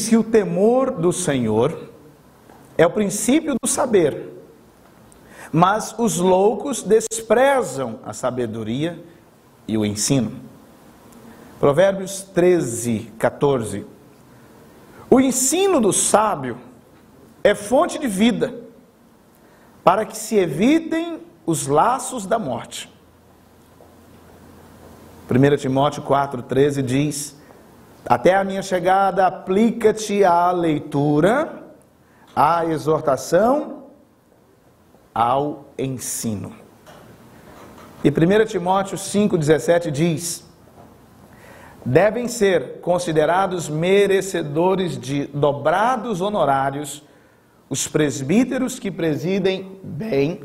que o temor do Senhor é o princípio do saber, mas os loucos desprezam a sabedoria e o ensino. Provérbios 13, 14. O ensino do sábio é fonte de vida, para que se evitem os laços da morte. 1 Timóteo 4,13 diz: até a minha chegada, aplica-te à leitura, à exortação, ao ensino. E 1 Timóteo 5,17 diz: devem ser considerados merecedores de dobrados honorários os presbíteros que presidem bem,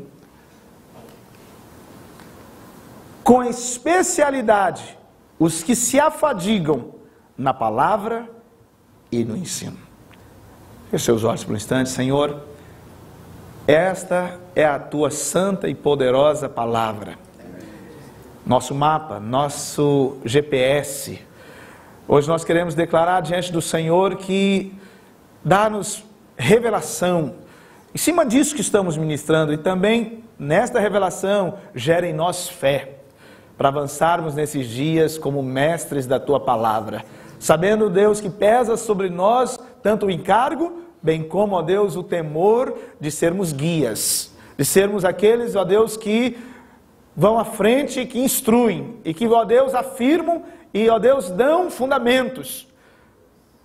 com especialidade os que se afadigam na palavra e no ensino. Feche seus olhos por um instante. Senhor, esta é a tua santa e poderosa palavra, nosso mapa, nosso GPS. Hoje nós queremos declarar diante do Senhor que dá-nos revelação em cima disso que estamos ministrando, e também nesta revelação gera em nós fé, para avançarmos nesses dias como mestres da tua palavra, sabendo, Deus, que pesa sobre nós tanto o encargo, bem como, ó Deus, o temor de sermos guias, de sermos aqueles, ó Deus, que vão à frente, que instruem, e que, ó Deus, afirmam e, ó Deus, dão fundamentos.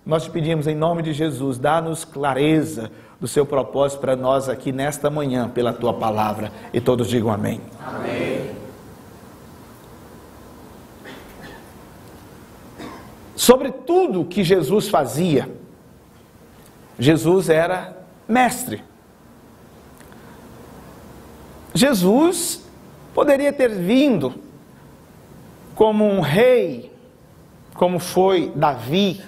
Nós te pedimos em nome de Jesus, dá-nos clareza do seu propósito para nós aqui nesta manhã, pela tua palavra, e todos digam amém. Amém. Sobre tudo que Jesus fazia, Jesus era mestre. Jesus poderia ter vindo como um rei, como foi Davi.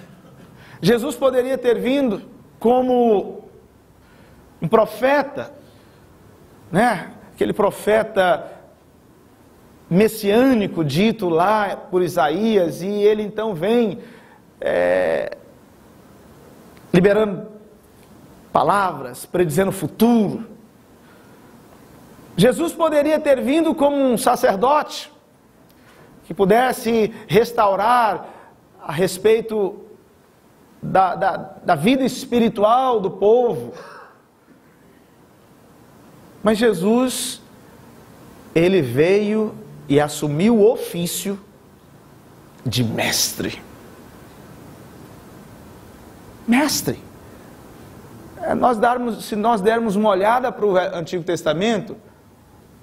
Jesus poderia ter vindo como um profeta, né? Aquele profeta messiânico dito lá por Isaías, e ele então vem liberando palavras, predizendo o futuro. Jesus poderia ter vindo como um sacerdote, que pudesse restaurar a respeito da vida espiritual do povo. Mas Jesus, ele veio e assumiu o ofício de mestre. Mestre. Se nós dermos uma olhada para o Antigo Testamento,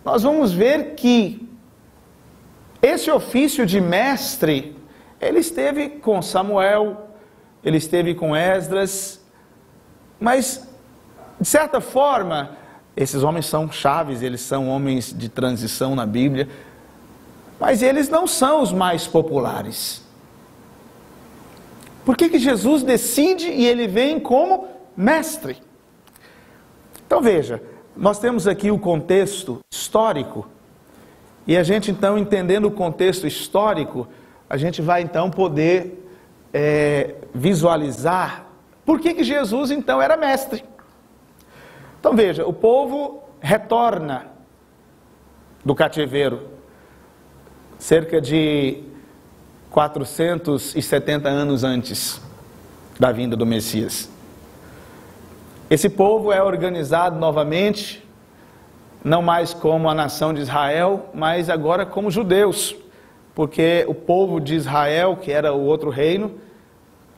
nós vamos ver que esse ofício de mestre, ele esteve com Samuel, ele esteve com Esdras, mas, de certa forma, esses homens são chaves, eles são homens de transição na Bíblia, mas eles não são os mais populares. Por que Jesus decide e ele vem como mestre? Então veja, nós temos aqui o contexto histórico, e a gente então, entendendo o contexto histórico, a gente vai então poder visualizar por que Jesus então era mestre. Então veja, o povo retorna do cativeiro, cerca de 470 anos antes da vinda do Messias. Esse povo é organizado novamente, não mais como a nação de Israel, mas agora como judeus, porque o povo de Israel, que era o outro reino,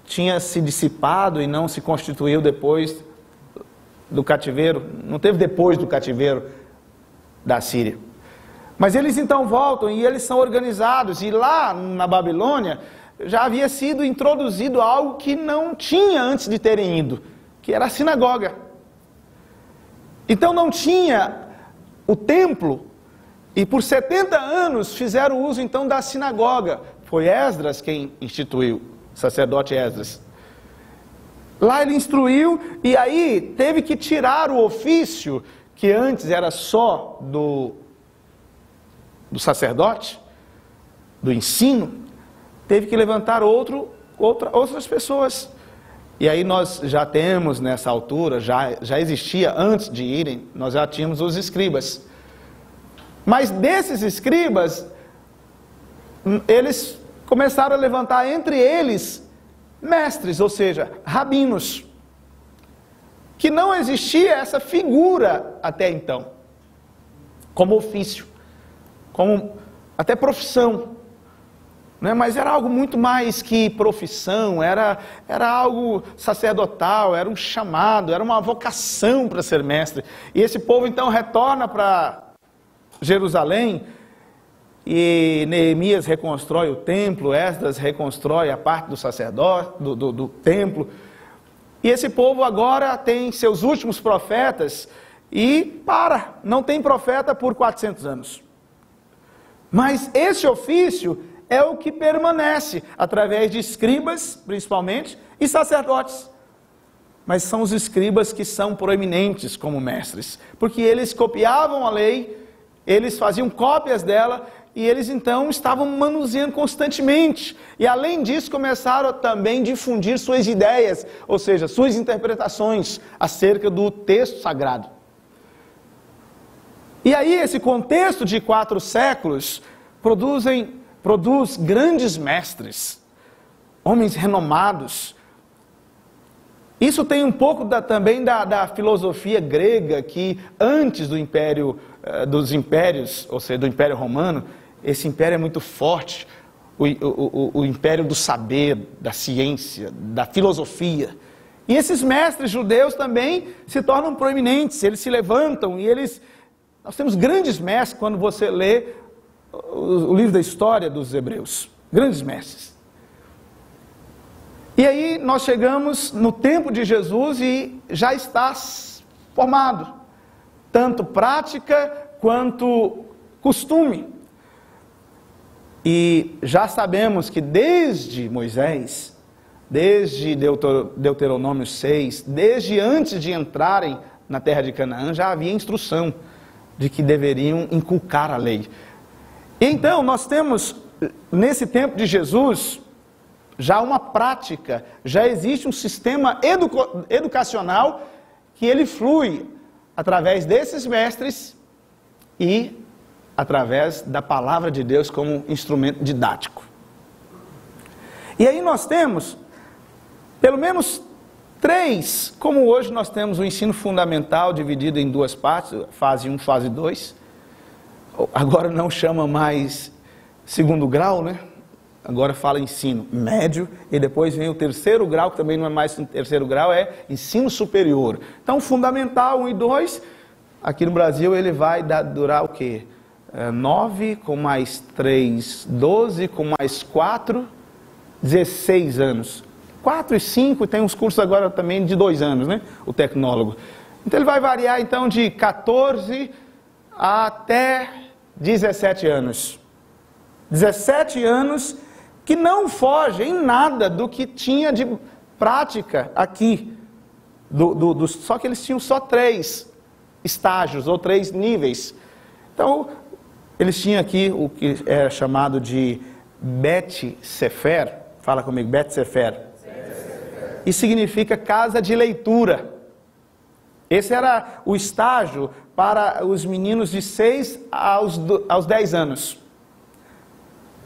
tinha se dissipado e não se constituiu depois do cativeiro, não teve depois do cativeiro da Síria. Mas eles então voltam e eles são organizados, e lá na Babilônia já havia sido introduzido algo que não tinha antes de terem ido, que era a sinagoga. Então não tinha o templo, e por 70 anos fizeram uso então da sinagoga. Foi Esdras quem instituiu, o sacerdote Esdras. Lá ele instruiu, e aí teve que tirar o ofício, que antes era só do sacerdote, do ensino, teve que levantar outras pessoas. E aí nós já temos nessa altura, já existia antes de irem, nós já tínhamos os escribas. Mas desses escribas, eles começaram a levantar entre eles mestres, ou seja, rabinos. Que não existia essa figura até então, como ofício, como até profissão. Né? Mas era algo muito mais que profissão, era algo sacerdotal, era um chamado, era uma vocação para ser mestre. E esse povo então retorna para Jerusalém, e Neemias reconstrói o templo, Esdras reconstrói a parte do sacerdócio, do templo. E esse povo agora tem seus últimos profetas e não tem profeta por 400 anos. Mas esse ofício é o que permanece, através de escribas, principalmente, e sacerdotes. Mas são os escribas que são proeminentes como mestres, porque eles copiavam a lei, eles faziam cópias dela, e eles então estavam manuseando constantemente. E além disso, começaram a também difundir suas ideias, ou seja, suas interpretações acerca do texto sagrado. E aí esse contexto de 4 séculos produz grandes mestres, homens renomados. Isso tem um pouco também da filosofia grega, que antes do império, dos impérios, ou seja, do Império Romano, esse império é muito forte, o império do saber, da ciência, da filosofia. E esses mestres judeus também se tornam proeminentes, eles se levantam e nós temos grandes mestres quando você lê o livro da história dos hebreus, grandes mestres. E aí nós chegamos no tempo de Jesus e já está formado, tanto prática quanto costume. E já sabemos que desde Moisés, desde Deuteronômio 6, desde antes de entrarem na terra de Canaã, já havia instrução de que deveriam inculcar a lei. Então nós temos, nesse tempo de Jesus, já uma prática, já existe um sistema educacional que ele flui através desses mestres e através da palavra de Deus como instrumento didático. E aí nós temos, pelo menos 3, como hoje nós temos o ensino fundamental dividido em 2 partes, fase 1, fase 2, agora não chama mais 2º grau, né? Agora fala ensino médio, e depois vem o 3º grau, que também não é mais 3º grau, é ensino superior. Então, fundamental 1 e 2, aqui no Brasil ele vai durar o quê? 9, com mais 3, 12, com mais 4, 16 anos. 4 e 5, tem uns cursos agora também de 2 anos, né? O tecnólogo. Então ele vai variar então de 14 até 17 anos. 17 anos que não fogem em nada do que tinha de prática aqui. Só que eles tinham só 3 estágios ou 3 níveis. Então, eles tinham aqui o que é chamado de Bet Sefer. Fala comigo, Bet Sefer. E significa casa de leitura. Esse era o estágio para os meninos de 6 aos 10 anos.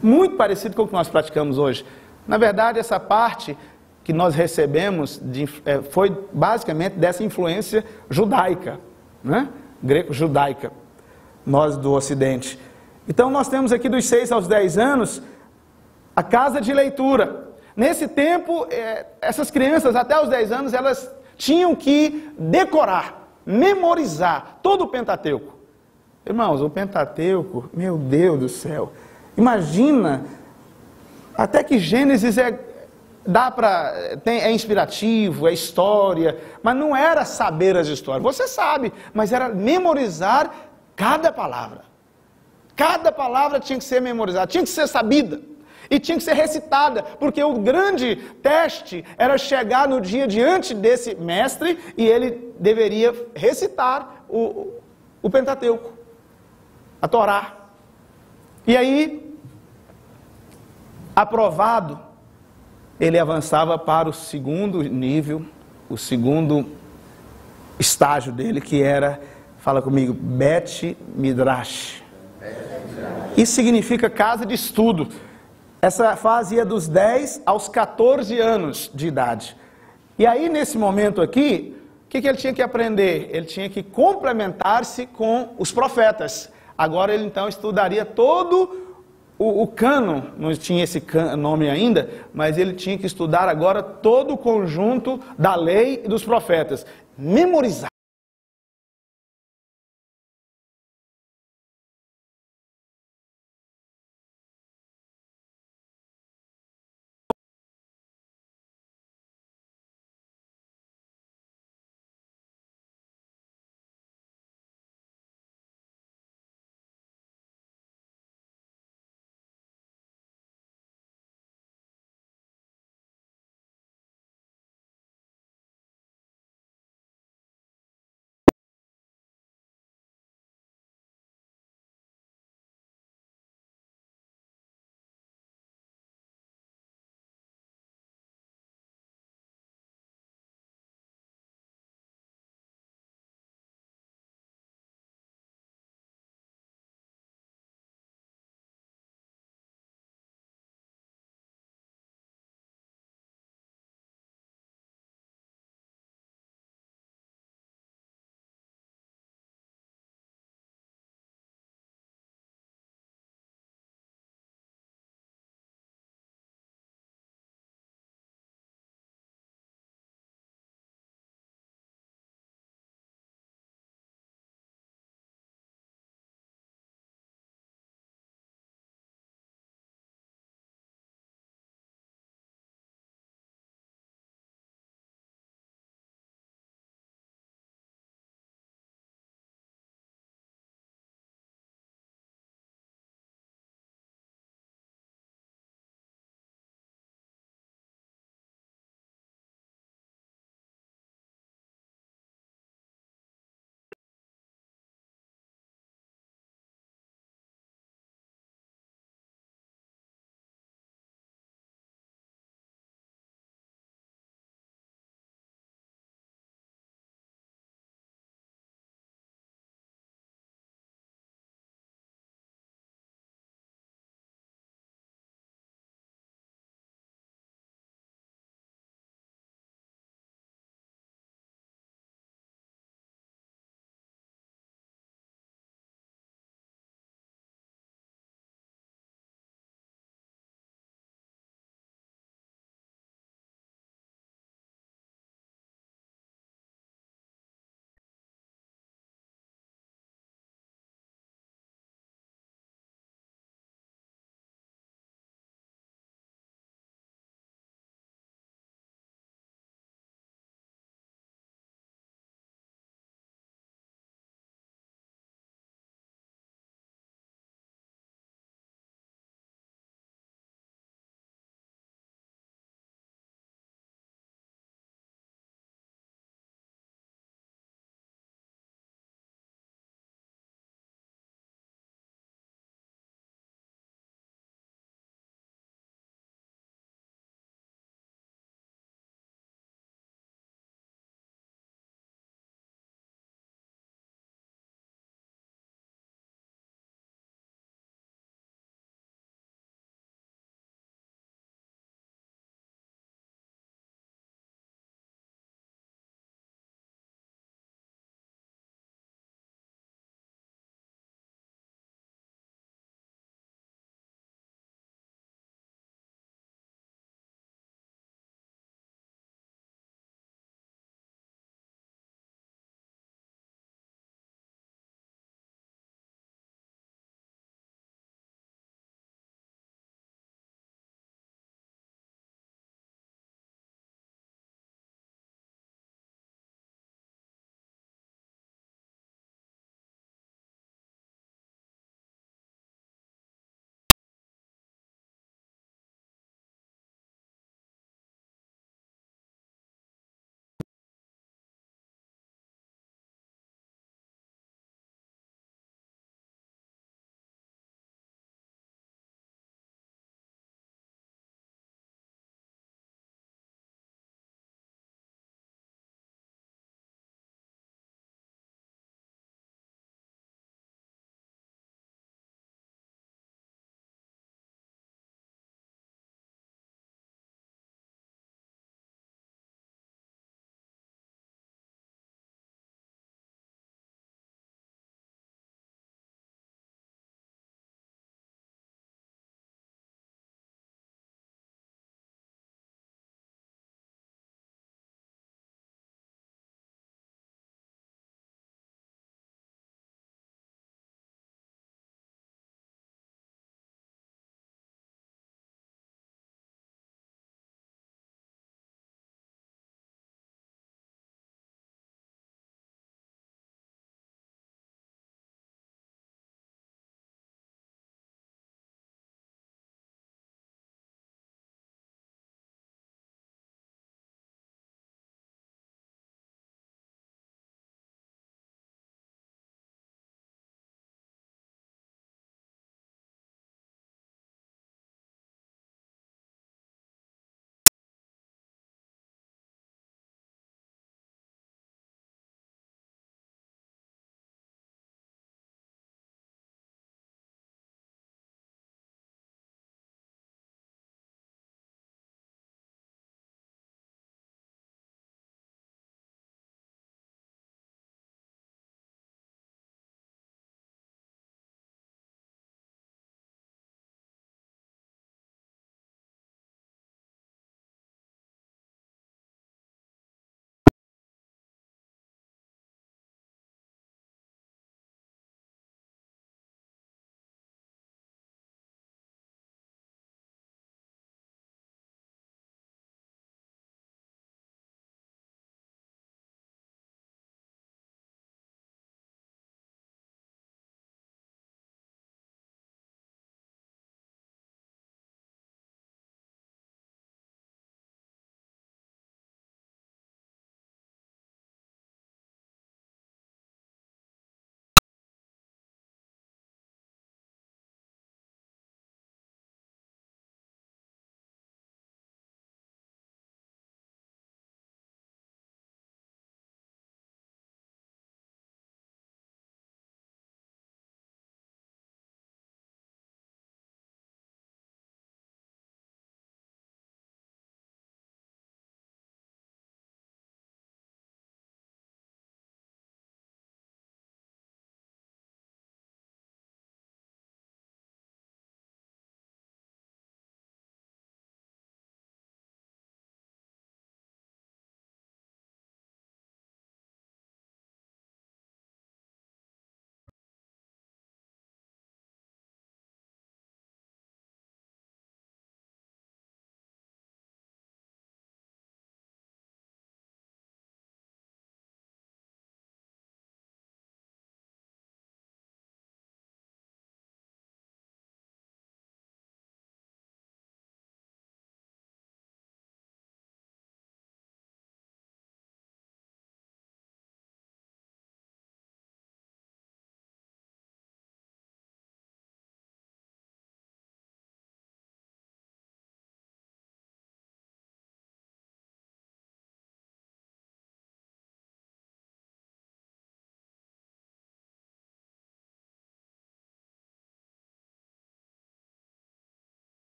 Muito parecido com o que nós praticamos hoje. Na verdade, essa parte que nós recebemos foi basicamente dessa influência judaica, né? Greco-judaica, nós do Ocidente. Então nós temos aqui dos 6 aos 10 anos a casa de leitura. Nesse tempo, essas crianças até os 10 anos, elas tinham que decorar, memorizar todo o Pentateuco. Irmãos, o Pentateuco, meu Deus do céu, imagina, até que Gênesis é inspirativo, é história, mas não era saber as histórias, você sabe, mas era memorizar cada palavra. Cada palavra tinha que ser memorizada, tinha que ser sabida. E tinha que ser recitada, porque o grande teste era chegar no dia diante desse mestre e ele deveria recitar o Pentateuco, a Torá. E aí, aprovado, ele avançava para o segundo nível, o segundo estágio dele, que era, fala comigo, Bet Midrash. Isso significa casa de estudo. Essa fase ia dos 10 aos 14 anos de idade. E aí, nesse momento aqui, o que ele tinha que aprender? Ele tinha que complementar-se com os profetas. Agora ele então estudaria todo o cânon, não tinha esse nome ainda, mas ele tinha que estudar agora todo o conjunto da lei e dos profetas. Memorizar.